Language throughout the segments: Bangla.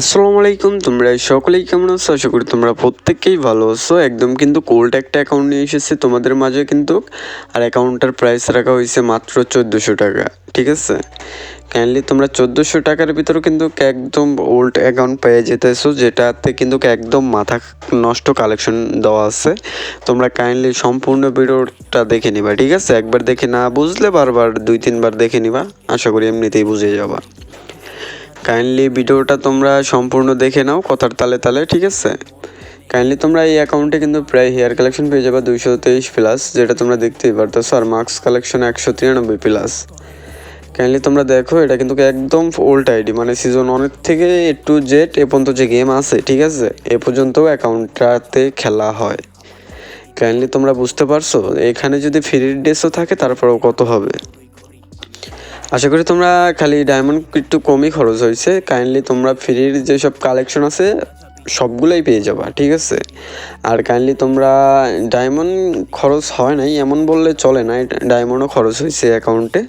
আসসালামু আলাইকুম, তোমরা সকলেই কেমন আছো? আশা করি তোমরা প্রত্যেকেই ভালো আছো। একদম কিন্তু কোল্ড একটা অ্যাকাউন্ট নিয়ে এসেছে তোমাদের মাঝে কিন্তু। আর অ্যাকাউন্টটার প্রাইস রাখা হয়েছে মাত্র 1400 টাকা, ঠিক আছে? কাইন্ডলি তোমরা 1400 টাকার ভিতরে কিন্তু একদম ওল্ড অ্যাকাউন্ট পেয়ে যেতেছো, যেটাতে কিন্তু একদম মাথা নষ্ট কালেকশন দেওয়া আছে। তোমরা কাইন্ডলি সম্পূর্ণ ভিডিওটা দেখে নিবা, ঠিক আছে? একবার দেখে না বুঝলে বারবার 2-3 বার দেখে নিবা, আশা করি এমনিতেই বুঝে যাবা। কাইন্ডলি ভিডিওটা তোমরা সম্পূর্ণ দেখে নাও কথার তালে তালে, ঠিক আছে? কাইন্ডলি তোমরা এই অ্যাকাউন্টে কিন্তু প্রায় হেয়ার কালেকশন পেয়ে যাবে 223+, যেটা তোমরা দেখতেই পারতেছো। আর মার্কস কালেকশন 193+। কাইন্ডলি তোমরা দেখো, এটা কিন্তু একদম ওল্ড আইডি, মানে সিজন 1 থেকে A to Z এ পর্যন্ত যে গেম আছে, ঠিক আছে, এ পর্যন্ত অ্যাকাউন্টটাতে খেলা হয়। কাইন্ডলি তোমরা বুঝতে পারছো, এখানে যদি ফ্রি ড্রেসও থাকে তারপরেও কত হবে। আশা করি তোমরা খালি ডায়মন্ড একটু কমই খরচ হয়েছে। কাইন্ডলি তোমরা ফ্রির যেসব কালেকশন আছে সবগুলোই পেয়ে যাবা, ঠিক আছে? আর কাইন্ডলি তোমরা ডায়মন্ড খরচ হয় নাই এমন বললে চলে না, ডায়মন্ডও খরচ হয়েছে অ্যাকাউন্টে।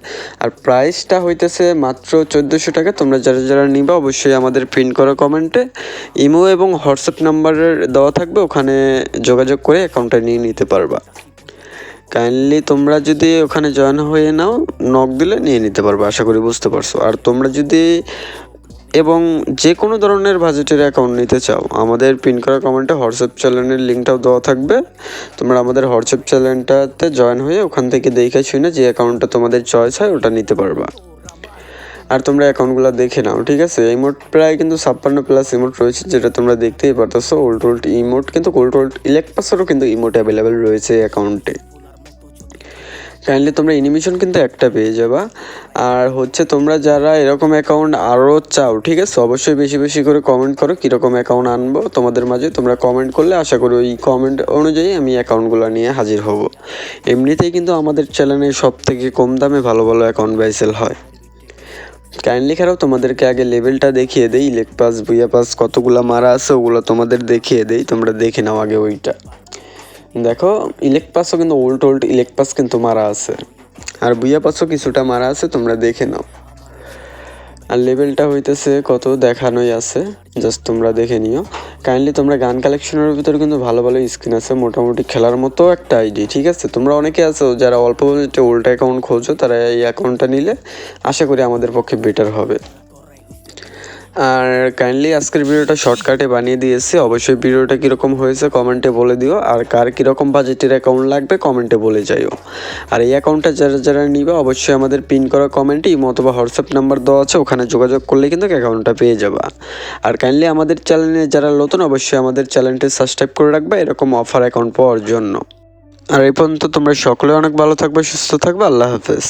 আর প্রাইসটা হইতেছে মাত্র 1400 টাকা। তোমরা যারা যারা নিবা অবশ্যই আমাদের পিন করা কমেন্টে ইমো এবং হোয়াটসঅ্যাপ নাম্বারের দেওয়া থাকবে, ওখানে যোগাযোগ করে অ্যাকাউন্টটা নিয়ে নিতে পারবা। কাইন্ডলি তোমরা যদি ওখানে জয়েন হয়ে নাও, নক দিলে নিয়ে নিতে পারবে, আশা করি বুঝতে পারছো। আর তোমরা যদি এবং যে কোনো ধরনের বাজেটের অ্যাকাউন্ট নিতে চাও, আমাদের পিন করা কমেন্টে হোয়াটসঅ্যাপ চ্যানেলের লিঙ্কটাও দেওয়া থাকবে। তোমরা আমাদের হোয়াটসঅ্যাপ চ্যানেলটাতে জয়েন হয়ে ওখান থেকে দেখে শুনে যে অ্যাকাউন্টটা তোমাদের চয়েস হয় ওটা নিতে পারবা। আর তোমরা অ্যাকাউন্টগুলো দেখে নাও, ঠিক আছে? ইমোট প্রায় কিন্তু 56+ ইমোট রয়েছে, যেটা তোমরা দেখতেই পারতেছো। ওল্ড ইমোট কিন্তু ওল্ড ইলেক্ট পাসেরও কিন্তু ইমোট অ্যাভেলেবেল রয়েছে অ্যাকাউন্টে। কাইন্ডলি তোমরা অ্যানিমেশন কিন্তু একটা পেয়ে যাবা। আর হচ্ছে তোমরা যারা এরকম অ্যাকাউন্ট আরও চাও, ঠিক আছে, অবশ্যই বেশি বেশি করে কমেন্ট করো কীরকম অ্যাকাউন্ট আনবো তোমাদের মাঝে। তোমরা কমেন্ট করলে আশা করি ওই কমেন্ট অনুযায়ী আমি অ্যাকাউন্টগুলো নিয়ে হাজির হব। এমনিতেই কিন্তু আমাদের চ্যানেলে সব থেকে কম দামে ভালো ভালো অ্যাকাউন্ট বাই সেল হয়। কাইন্ডলি খারাপ তোমাদেরকে আগে লেভেলটা দেখিয়ে দেই, ইলেক্ট পাস বুইয়া পাস কতগুলো মারা আছে ওগুলো তোমাদের দেখিয়ে দেই, তোমরা দেখে নাও আগে ওইটা। দেখো, ইলেক্ট পাসও কিন্তু ওল্ড ইলেক্ট পাস কিন্তু মারা আছে, আর বুইয়া পাসও কিছুটা মারা আছে, তোমরা দেখে নাও। আর লেভেলটা হইতেছে কত দেখানোই আছে, জাস্ট তোমরা দেখে নিও। কাইন্ডলি তোমরা গান কালেকশনের ভিতরে কিন্তু ভালো ভালো স্কিন আছে, মোটামুটি খেলার মতো একটা আইডি, ঠিক আছে? তোমরা অনেকে আছো যারা অল্প বাজেটে ওল্ড অ্যাকাউন্ট খোঁজো, তারা এই অ্যাকাউন্টটা নিলে আশা করি আমাদের পক্ষে বেটার হবে। আর কাইন্ডলি আজকের ভিডিওটা শর্টকাটে বানিয়ে দিয়েছি, অবশ্যই ভিডিওটা কীরকম হয়েছে কমেন্টে বলে দিও। আর কার কীরকম বাজেটের অ্যাকাউন্ট লাগবে কমেন্টে বলে যাইও। আর এই অ্যাকাউন্টটা যারা যারা নিবে অবশ্যই আমাদের পিন করা কমেন্টে ইমো অথবা হোয়াটসঅ্যাপ নাম্বার দেওয়া আছে, ওখানে যোগাযোগ করলে কিন্তু অ্যাকাউন্টটা পেয়ে যাবা। আর কাইন্ডলি আমাদের চ্যানেলে যারা নতুন অবশ্যই আমাদের চ্যানেলটি সাবস্ক্রাইব করে রাখবে এরকম অফার অ্যাকাউন্ট পাওয়ার জন্য। আর এই পর্যন্ত তোমরা সকলে অনেক ভালো থাকবে, সুস্থ থাকবে। আল্লাহ হাফেজ।